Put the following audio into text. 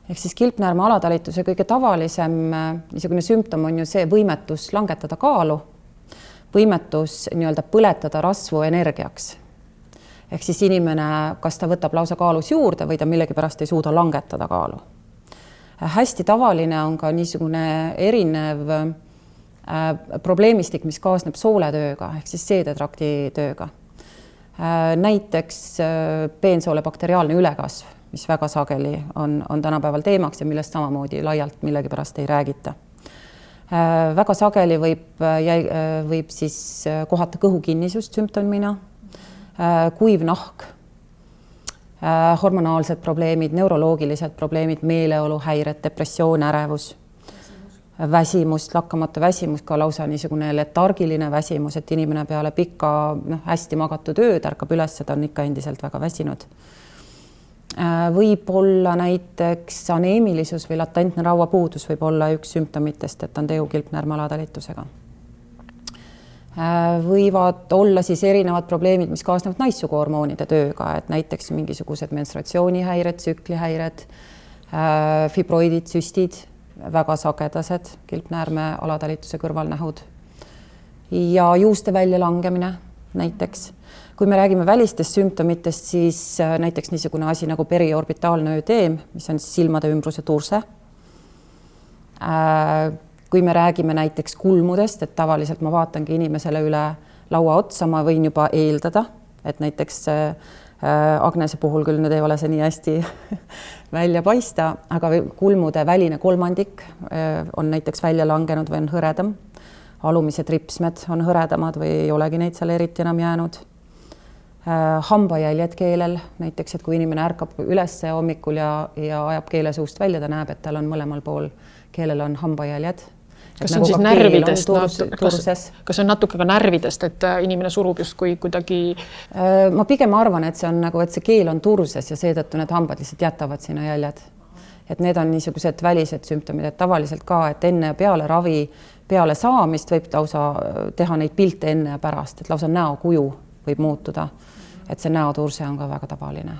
Ehk siis kilpnäärme alatalituse kõige tavalisem niisugune sümptom on ju see võimetus langetada kaalu, võimetus nii-öelda põletada rasvu energiaks. Ehk siis inimene, kas ta võtab lausa kaalus juurde või ta millegipärast ei suuda langetada kaalu. Hästi tavaline on ka niisugune erinev probleemistik, mis kaasneb sooletööga ehk siis seedetrakti tööga. Näiteks peensoole bakteriaalne ülekasv, mis väga sageli on tänapäeval teemaks ja millest samamoodi laialt millegipärast ei räägita. Väga sageli võib siis kohata kõhukinnisust sümptomina, kuiv nahk, hormonaalsed probleemid, neuroloogilised probleemid, meeleoluhäired, depressioon, ärevus, väsimus, lakkamatu väsimus, ka lausa niisugune letargiline väsimus, et inimene peale pikka hästi magatud ööd ärkab üles, ta on ikka endiselt väga väsinud. Võib olla näiteks aneemilisus või latentne rauapuudus võib olla üks sümptomitest, et on tegu kilpnäärme alatalitusega. Võivad olla siis erinevad probleemid, mis kaasnevad naissuguhormoonide tööga, et näiteks mingisugused menstratsioonihäired, tsüklihäired, fibroidid, süstid, väga sagedased kilpnäärme alatalituse kõrvalnähud ja juuste väljalangemine näiteks. Kui me räägime välistest sümptomitest, siis näiteks niisugune asi nagu periorbitaalne öödeem, mis on silmade ümbruse turse. Kui me räägime näiteks kulmudest, et tavaliselt ma vaatangi inimesele üle laua otsa, ma võin juba eeldada, et näiteks Agnese puhul küll nüüd ei ole see nii hästi välja paista, aga kulmude väline kolmandik on näiteks välja langenud või on hõredam. Alumised ripsmed on hõredamad või ei olegi neid seal eriti enam jäänud. Hambajäljed keelel, näiteks, et kui inimene ärkab üles hommikul ja ajab keele suust välja, ta näeb, et tal on mõlemal pool keelel on hambajäljed. Kas on siis närvidest, kas on natuke ka närvidest, et inimene surub just kui kuidagi? Ma pigem arvan, et see on nagu, et see keel on turses ja seetõttu need hambad lihtsalt jätavad sinna jäljed. Et need on niisugused välised sümptomid, et tavaliselt ka, et enne ja peale ravi, peale saamist võib lausa teha neid pilte enne ja pärast, et lausa näokuju võib muutuda, et see näoturse on ka väga tavaline.